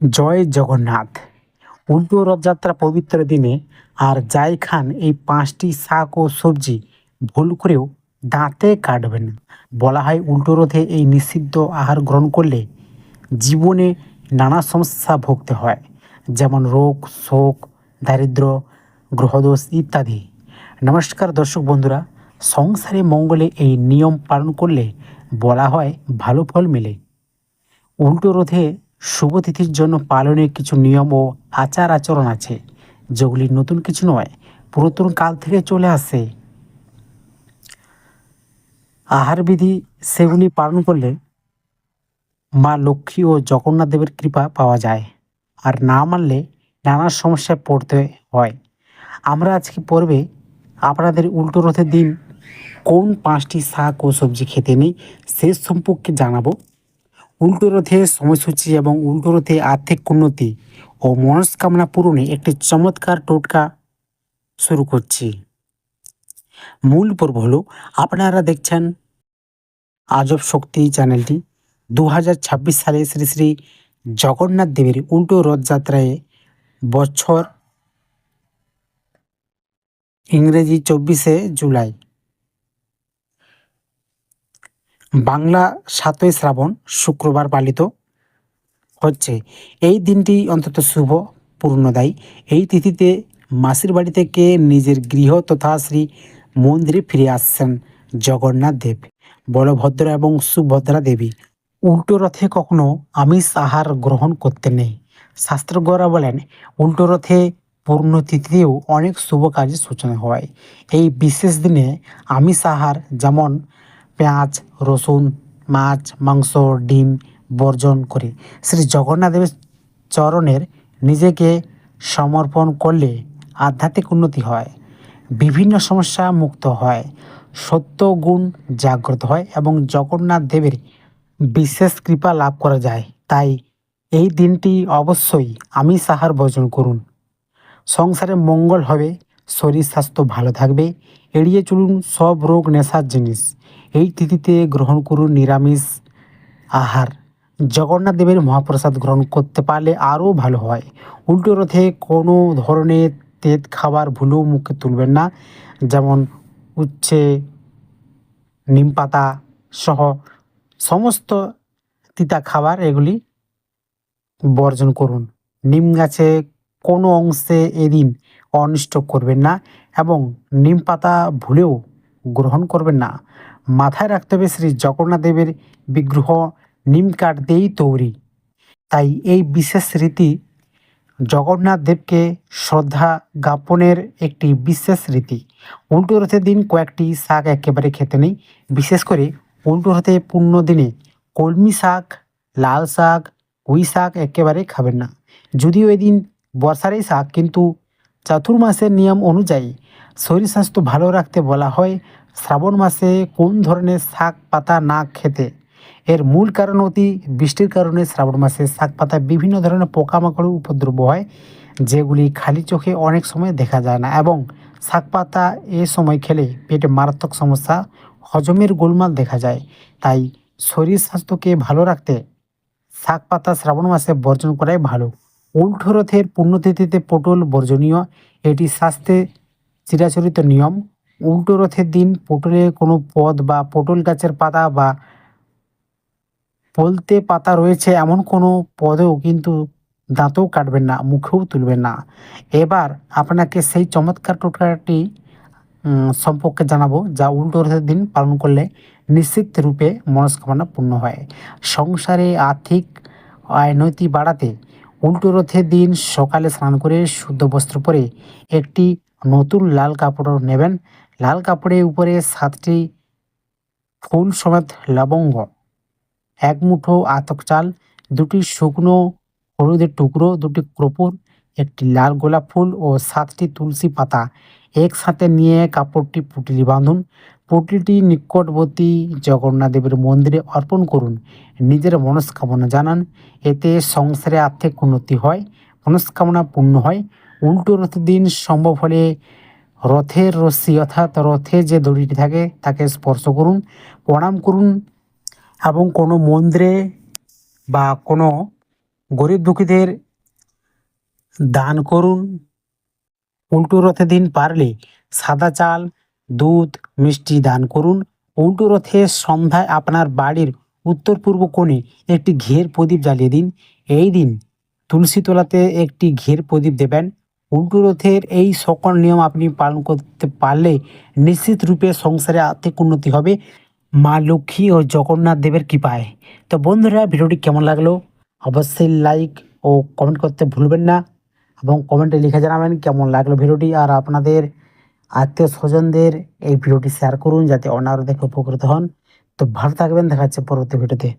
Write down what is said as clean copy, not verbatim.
জয় জগন্নাথ। উল্টো রথযাত্রা পবিত্র দিনে আর যাই খান এই 5টি শাক ও সবজি ভুল করেও দাঁতে কাটবেন না। বলা হয় উল্টো রথে এই নিষিদ্ধ আহার গ্রহণ করলে জীবনে নানা সমস্যা ভুগতে হয়, যেমন রোগ, শোক, দারিদ্র, গ্রহদোষ ইত্যাদি। নমস্কার দর্শক বন্ধুরা, সংসারে মঙ্গলে এই নিয়ম পালন করলে বলা হয় ভালো ফল মেলে। উল্টো রথে শুভতিথির জন্য পালনের কিছু নিয়ম ও আচার আচরণ আছে, যেগুলি নতুন কিছু নয়, পুরাতন কাল থেকে চলে আসে। আহার বিধি সেগুলি পালন করলে মা লক্ষ্মী ও জগন্নাথ দেবের কৃপা পাওয়া যায়, আর না মানলে নানা সমস্যায় পড়তে হয়। আমরা আজকে পর্বে আপনাদের উল্টো রথের দিন কোন 5টি শাক ও সবজি খেতে নেই সে সম্পর্কে জানাবো। উল্টো রথে সময়সূচি এবং উল্টো রথে আর্থিক উন্নতি ও মনস্কামনা পূরণে একটি চমৎকার টোটকা শুরু করছি। মূল পর্ব হলো, আপনারা দেখছেন আজব শক্তি চ্যানেলটি। 2026 সালে শ্রী শ্রী জগন্নাথ দেবের উল্টো রথযাত্রায় বছর ইংরেজি 24শে জুলাই, বাংলা 7ই শ্রাবণ শুক্রবার পালিত হচ্ছে। এই দিনটি অত্যন্ত শুভ পূর্ণদায়ী। এই তিথিতে মাসির বাড়ি থেকে নিজের গৃহ তথা শ্রী মন্দিরে ফিরে আসছেন জগন্নাথ দেব, বলভদ্র এবং সুভদ্রা দেবী। উল্টো রথে কখনো আমিষ আহার গ্রহণ করতে নেই। শাস্ত্রজ্ঞরা বলেন উল্টো রথে পূর্ণতিথিতেও অনেক শুভ কাজের সূচনা হয়। এই বিশেষ দিনে আমিষ আহার যেমন পেঁয়াজ, রসুন, মাছ, মাংস, ডিম বর্জন করে শ্রী জগন্নাথ দেবের চরণের নিজেকে সমর্পণ করলে আধ্যাত্মিক উন্নতি হয়, বিভিন্ন সমস্যা মুক্ত হয়, সত্য গুণ জাগ্রত হয় এবং জগন্নাথ দেবের বিশেষ কৃপা লাভ করা যায়। তাই এই দিনটি অবশ্যই আমিষ আহার বর্জন করুন। সংসারে মঙ্গল হবে, শরীর স্বাস্থ্য ভালো থাকবে। এড়িয়ে চলুন সব রোগ নেশার জিনিস। এই তিথিতে গ্রহণ করুন নিরামিষ আহার। জগন্নাথ দেবের মহাপ্রসাদ গ্রহণ করতে পারলে আরও ভালো হয়। উল্টো রথে কোনো ধরনের তেত খাবার ভুলেও মুখে তুলবেন না, যেমন উচ্ছে, নিম পাতা সহ সমস্ত তিতা খাবার এগুলি বর্জন করুন। নিম গাছে কোনো অংশে এদিন অনিষ্ট করবেন না এবং নিম পাতা ভুলেও গ্রহণ করবেন না। মাথায় রাখতে হবে শ্রী জগন্নাথ দেবের বিগ্রহ নিম কাঠ দিয়েই তৈরি। তাই এই বিশেষ রীতি জগন্নাথ দেবকে শ্রদ্ধা জ্ঞাপনের একটি বিশেষ রীতি। উল্টো রথের দিন কয়েকটি শাক একেবারে খেতে নেই, বিশেষ করে উল্টো রথে পূর্ণ দিনে কলমি শাক, লাল শাক, পুঁই শাক একেবারে খাবেন না। যদিও এদিন বর্ষারই শাক, কিন্তু চাতুর্মাসের নিয়ম অনুযায়ী শরীর স্বাস্থ্য ভালো রাখতে বলা হয় শ্রাবণ মাসে কোন ধরনের শাক পাতা না খেতে। এর মূল কারণ অতি বৃষ্টির কারণে শ্রাবণ মাসে শাক পাতায় বিভিন্ন ধরনের পোকামাকড়ের উপদ্রব হয়, যেগুলি খালি চোখে অনেক সময় দেখা যায় না, এবং শাক পাতা এ সময় খেলে পেটে মারাত্মক সমস্যা, হজমের গোলমাল দেখা যায়। তাই শরীর স্বাস্থ্যকে ভালো রাখতে শাক পাতা শ্রাবণ মাসে বর্জন করাই ভালো। উল্টো রথের পুণ্যতিথিতে পটল বর্জনীয়, এটি স্বাস্থ্যে চিরাচরিত নিয়ম। উল্টো রথের দিন পটলে কোনো পদ বা পটল গাছের পাতা বা বলতে পাতা রয়েছে এমন কোনো পদেও কিন্তু দাঁতও কাটবেন না, মুখেও তুলবেন না। এবার আপনাকে সেই চমৎকার টোটকাটি সম্পর্কে জানাবো, যা উল্টো রথের দিন পালন করলে নিশ্চিত রূপে মনস্কামনা পূর্ণ হয়। সংসারে আর্থিক আয়নতি বাড়াতে উল্টো রথের দিন সকালে স্নান করে শুদ্ধ বস্ত্র পরে একটি নতুন লাল কাপড় নেবেন। লাল কাপড়ের উপরে 7টি ফুল সমেত লবঙ্গ, 1 মুঠো আতপ চাল, 2টি শুকনো হলুদের টুকরো, 2টি কর্পূর, একটি লাল গোলাপ ফুল ও 7টি তুলসী পাতা একসাথে নিয়ে কাপড়টি পুঁটলি বাঁধুন। পুঁটলিটি নিকটবর্তী জগন্নাথ দেবের মন্দিরে অর্পণ করুন। নিজের মনস্কামনা জানান, এতে সংসারে আর্থিক উন্নতি হয়, মনস্কামনা পূর্ণ হয়। উল্টো রথের দিন সম্ভব হলে রথের রশ্মি অর্থাৎ রথে যে দড়িটি থাকে তাকে স্পর্শ করুন, প্রণাম করুন এবং কোনো মন্দিরে বা কোনো গরিব দুঃখীদের দান করুন। উল্টো রথে দিন পারলে সাদা চাল, দুধ, মিষ্টি দান করুন। উল্টো রথে সন্ধ্যায় আপনার বাড়ির উত্তর পূর্ব কোণে একটি ঘিয়ের প্রদীপ জ্বালিয়ে দিন। এই দিন তুলসী তলাতে একটি ঘিয়ের প্রদীপ দেবেন। উল্টো রথের এই সকল নিয়ম আপনি পালন করতে পারলে নিশ্চিত রূপে সংসারে আর্থিক উন্নতি হবে মা লক্ষ্মী ও জগন্নাথ দেবের কৃপায়। তো বন্ধুরা, ভিডিওটি কেমন লাগলো অবশ্যই লাইক ও কমেন্ট করতে ভুলবেন না, এবং কমেন্টে লিখে জানাবেন কেমন লাগলো ভিডিওটি। আর আপনাদের আত্মীয় স্বজনদের এই ভিডিওটি শেয়ার করুন যাতে অন্যরা দেখে উপকৃত হন। তো ভালো থাকবেন, দেখা যাচ্ছে পরবর্তী ভিডিওতে।